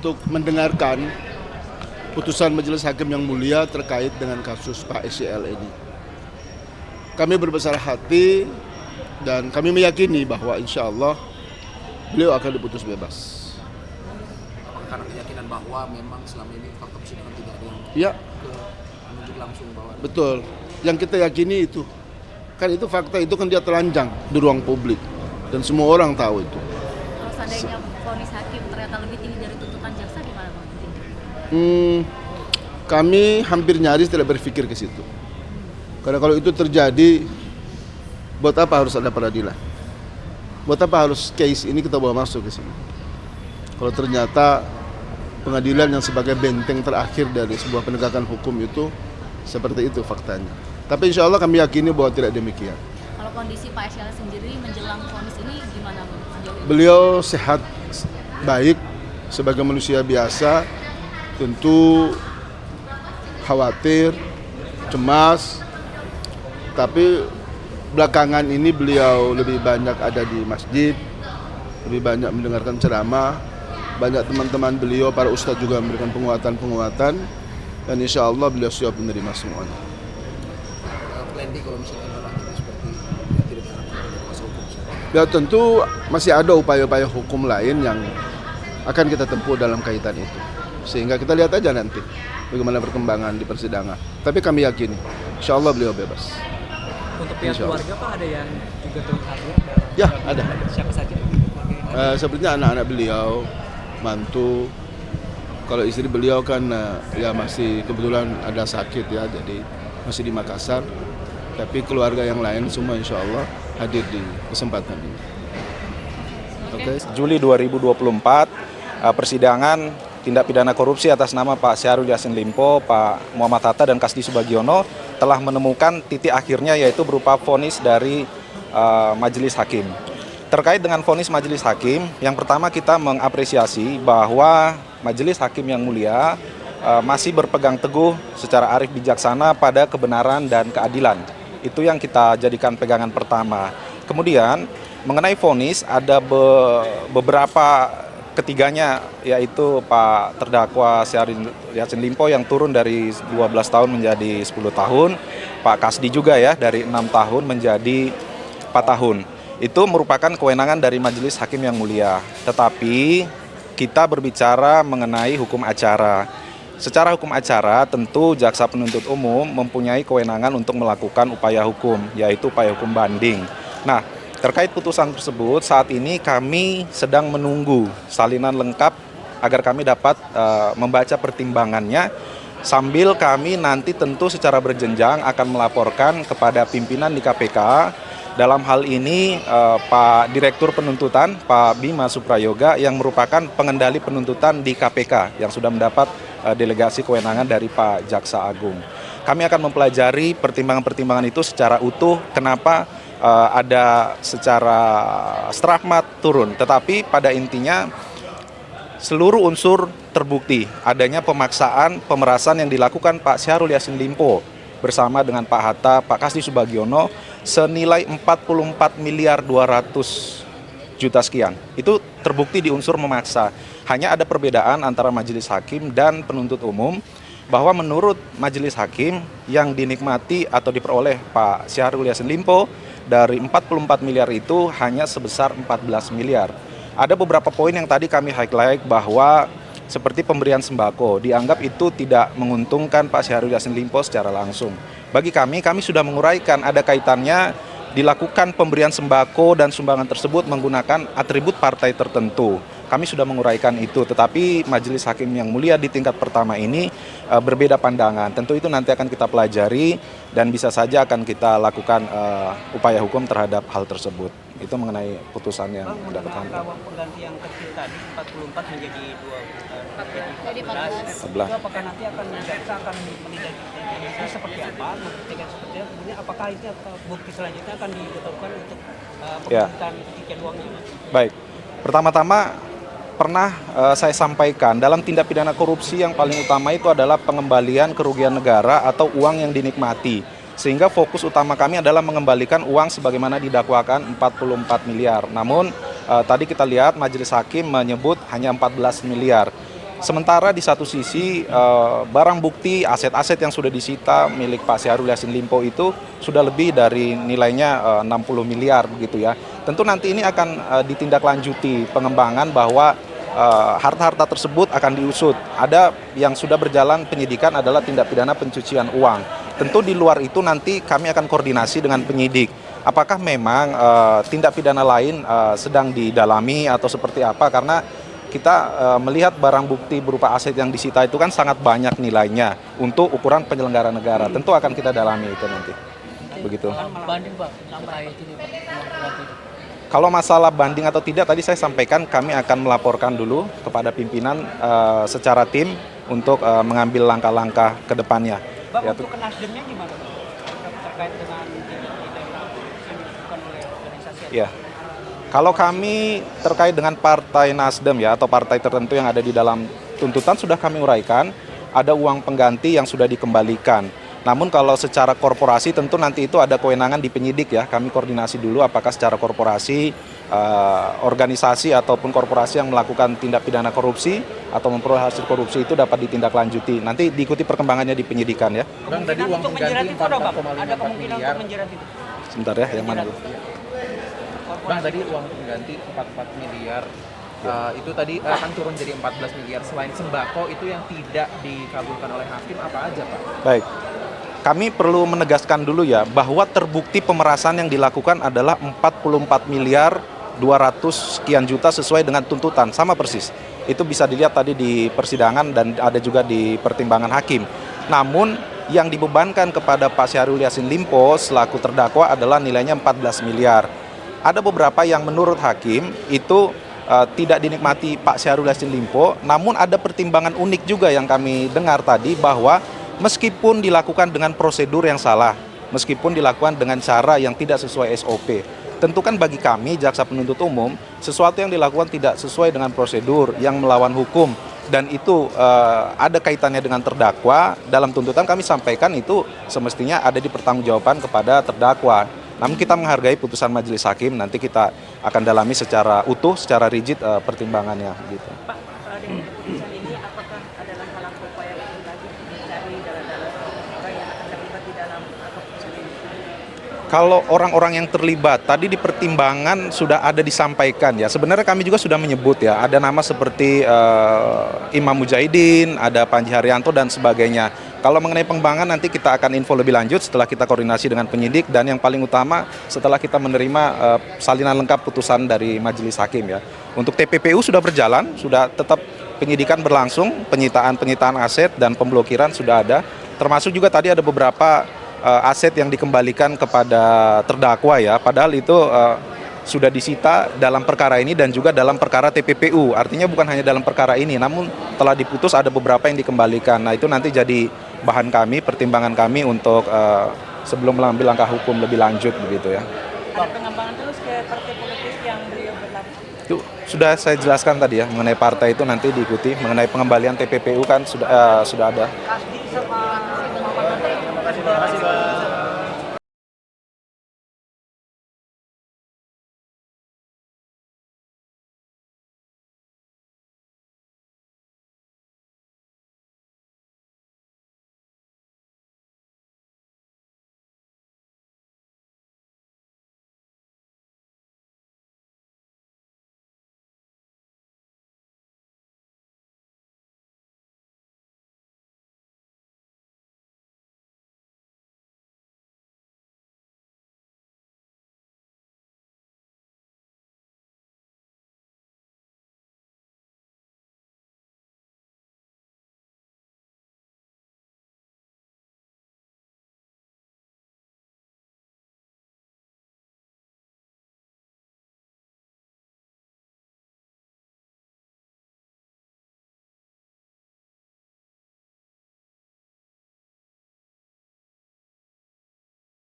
untuk mendengarkan putusan Majelis Hakim yang mulia terkait dengan kasus Pak SYL ini. Kami berbesar hati dan kami meyakini bahwa insya Allah beliau akan diputus bebas. Karena keyakinan bahwa memang selama ini fakta persidangan tidak ada yang Ya, menunjuk langsung bahwa betul. Yang kita yakini itu. Kan itu fakta, itu kan dia telanjang di ruang publik. Dan semua orang tahu itu. Kalau seandainya vonis hakim ternyata lebih tinggi dari tuntutan jaksa, gimana Bang? Kami hampir nyaris tidak berpikir ke situ. Karena kalau itu terjadi, buat apa harus ada peradilan? Buat apa harus case ini kita bawa masuk ke sini? Kalau ternyata pengadilan yang sebagai benteng terakhir dari sebuah penegakan hukum itu seperti itu faktanya. Tapi insya Allah kami yakini bahwa tidak demikian. Kalau kondisi Pak SYL sendiri menjelang vonis ini gimana Bang? Sejauh ini? Beliau sehat, baik, sebagai manusia biasa, tentu khawatir, cemas, tapi belakangan ini beliau lebih banyak ada di masjid, lebih banyak mendengarkan ceramah, banyak teman-teman beliau, para ustadz juga memberikan penguatan-penguatan, dan insya Allah beliau siap menerima semuanya. plan B kalau misalnya berakhir seperti tidak diharapkan oleh kuasa hukum. Ya tentu masih ada upaya-upaya hukum lain yang akan kita tempuh dalam kaitan itu. Sehingga kita lihat aja nanti bagaimana perkembangan di persidangan. Tapi kami yakin, insya Allah beliau bebas. Untuk pihak keluarga Pak ada yang juga turut hadir? Ya, ada. Siapa saja? Sepertinya anak-anak beliau, mantu. Kalau istri beliau kan ya masih kebetulan ada sakit ya, jadi masih di Makassar. Tapi keluarga yang lain semua insya Allah hadir di kesempatan ini. Oke. Juli 2024, persidangan tindak pidana korupsi atas nama Pak Syahrul Yassin Limpo, Pak Muhammad Hatta, dan Kasdi Subagiono telah menemukan titik akhirnya, yaitu berupa vonis dari Majelis Hakim. Terkait dengan vonis Majelis Hakim, yang pertama kita mengapresiasi bahwa Majelis Hakim yang mulia masih berpegang teguh secara arif bijaksana pada kebenaran dan keadilan. Itu yang kita jadikan pegangan pertama. Kemudian mengenai vonis ada beberapa ketiganya, yaitu Pak terdakwa Syahrul Yassin Limpo yang turun dari 12 tahun menjadi 10 tahun, Pak Kasdi juga ya dari 6 tahun menjadi 4 tahun. Itu merupakan kewenangan dari Majelis Hakim yang mulia. Tetapi kita berbicara mengenai hukum acara. Secara hukum acara tentu jaksa penuntut umum mempunyai kewenangan untuk melakukan upaya hukum, yaitu upaya hukum banding. Nah, terkait putusan tersebut, saat ini kami sedang menunggu salinan lengkap agar kami dapat membaca pertimbangannya, sambil kami nanti tentu secara berjenjang akan melaporkan kepada pimpinan di KPK. Dalam hal ini Pak Direktur Penuntutan, Pak Bima Suprayoga, yang merupakan pengendali penuntutan di KPK yang sudah mendapat delegasi kewenangan dari Pak Jaksa Agung. Kami akan mempelajari pertimbangan-pertimbangan itu secara utuh, kenapa ada secara strahmat turun, tetapi pada intinya seluruh unsur terbukti adanya pemaksaan pemerasan yang dilakukan Pak Syahrul Yassin Limpo bersama dengan Pak Hatta, Pak Kasdi Subagiono senilai 44 miliar 200 juta sekian. Itu terbukti di unsur memaksa. Hanya ada perbedaan antara Majelis Hakim dan penuntut umum, bahwa menurut Majelis Hakim yang dinikmati atau diperoleh Pak Syahrul Yassin Limpo dari 44 miliar itu hanya sebesar 14 miliar. Ada beberapa poin yang tadi kami highlight, bahwa seperti pemberian sembako dianggap itu tidak menguntungkan Pak Syahrul Yassin Limpo secara langsung. Bagi kami sudah menguraikan ada kaitannya dilakukan pemberian sembako dan sumbangan tersebut menggunakan atribut partai tertentu. Kami sudah menguraikan itu, tetapi Majelis Hakim yang mulia di tingkat pertama ini berbeda pandangan. Tentu itu nanti akan kita pelajari dan bisa saja akan kita lakukan upaya hukum terhadap hal tersebut. Itu mengenai putusan yang mendapatkan. Kalau pengganti yang kecil tadi 44 menjadi 14. 12. Itu apakah nanti jaksa akan menindak seperti apa? Membuktikan seperti apa? Kemudian apakah itu bukti selanjutnya akan dibutuhkan untuk pemerintahan tiket uangnya? Baik. Pertama-tama pernah saya sampaikan, dalam tindak pidana korupsi yang paling utama itu adalah pengembalian kerugian negara atau uang yang dinikmati. Sehingga fokus utama kami adalah mengembalikan uang sebagaimana didakwakan 44 miliar. Namun tadi kita lihat Majelis Hakim menyebut hanya 14 miliar. Sementara di satu sisi barang bukti aset-aset yang sudah disita milik Pak Syahrul Yassin Limpo itu sudah lebih dari nilainya 60 miliar begitu ya. Tentu nanti ini akan ditindaklanjuti pengembangan bahwa harta-harta tersebut akan diusut. Ada yang sudah berjalan penyidikan adalah tindak pidana pencucian uang. Tentu di luar itu nanti kami akan koordinasi dengan penyidik. Apakah memang tindak pidana lain sedang didalami atau seperti apa? Karena kita melihat barang bukti berupa aset yang disita itu kan sangat banyak nilainya untuk ukuran penyelenggara negara. Tentu akan kita dalami itu nanti. Begitu. Banding Pak, terkait ini Pak, berarti. Kalau masalah banding atau tidak tadi saya sampaikan kami akan melaporkan dulu kepada pimpinan secara tim untuk mengambil langkah-langkah ke depannya. Bang, Ya, untuk ke Nasdemnya gimana Bang? Terkait dengan yang dilakukan oleh organisasi. ya. Kalau kami terkait dengan Partai Nasdem ya atau partai tertentu yang ada di dalam tuntutan sudah kami uraikan, ada uang pengganti yang sudah dikembalikan. Namun kalau secara korporasi tentu nanti itu ada kewenangan di penyidik ya. Kami koordinasi dulu apakah secara korporasi, organisasi ataupun korporasi yang melakukan tindak pidana korupsi atau memperoleh hasil korupsi itu dapat ditindaklanjuti. Nanti diikuti perkembangannya di penyidikan ya. Bang, tadi uang untuk menjerat pengganti itu ada Bang? 4,5 Ada kemungkinan miliar. untuk menjerat itu? Sebentar ya, yang mana? Bu? Bang, tadi uang pengganti 44 miliar. Itu tadi akan turun jadi 14 miliar. Selain sembako itu yang tidak dikabulkan oleh hakim apa aja Pak? Baik. Kami perlu menegaskan dulu ya bahwa terbukti pemerasan yang dilakukan adalah 44 miliar 200 sekian juta sesuai dengan tuntutan, sama persis. Itu bisa dilihat tadi di persidangan dan ada juga di pertimbangan hakim. Namun yang dibebankan kepada Pak Syahrul Yassin Limpo selaku terdakwa adalah nilainya 14 miliar. Ada beberapa yang menurut hakim itu tidak dinikmati Pak Syahrul Yassin Limpo, namun ada pertimbangan unik juga yang kami dengar tadi bahwa meskipun dilakukan dengan prosedur yang salah, meskipun dilakukan dengan cara yang tidak sesuai SOP, tentu kan bagi kami, jaksa penuntut umum, sesuatu yang dilakukan tidak sesuai dengan prosedur, yang melawan hukum, dan itu ada kaitannya dengan terdakwa, dalam tuntutan kami sampaikan itu semestinya ada di pertanggungjawaban kepada terdakwa. Namun kita menghargai putusan majelis hakim, nanti kita akan dalami secara utuh, secara rigid pertimbangannya. Gitu. Pak, dengan keputusan ini apakah ada langkah-langkah upaya hukum lagi mencari dalam orang yang akan terlibat di dalam keputusan ini? Kalau orang-orang yang terlibat, tadi di pertimbangan sudah ada disampaikan ya. Sebenarnya kami juga sudah menyebut ya, ada nama seperti Imam Mujahidin, ada Panji Haryanto dan sebagainya. Kalau mengenai pengembangan nanti kita akan info lebih lanjut setelah kita koordinasi dengan penyidik dan yang paling utama setelah kita menerima salinan lengkap putusan dari majelis hakim ya. Untuk TPPU sudah berjalan, sudah tetap penyidikan berlangsung, penyitaan aset dan pemblokiran sudah ada. Termasuk juga tadi ada beberapa aset yang dikembalikan kepada terdakwa ya, padahal itu sudah disita dalam perkara ini dan juga dalam perkara TPPU. Artinya bukan hanya dalam perkara ini, namun telah diputus ada beberapa yang dikembalikan. Nah itu nanti jadi bahan kami, pertimbangan kami untuk sebelum mengambil langkah hukum lebih lanjut begitu ya. Ada pengembangan terus ke partai politik yang beliau berlaku? Itu sudah saya jelaskan tadi ya, mengenai partai itu nanti diikuti, mengenai pengembalian TPPU kan sudah ada. Kasdi sama Muhammad Hatta.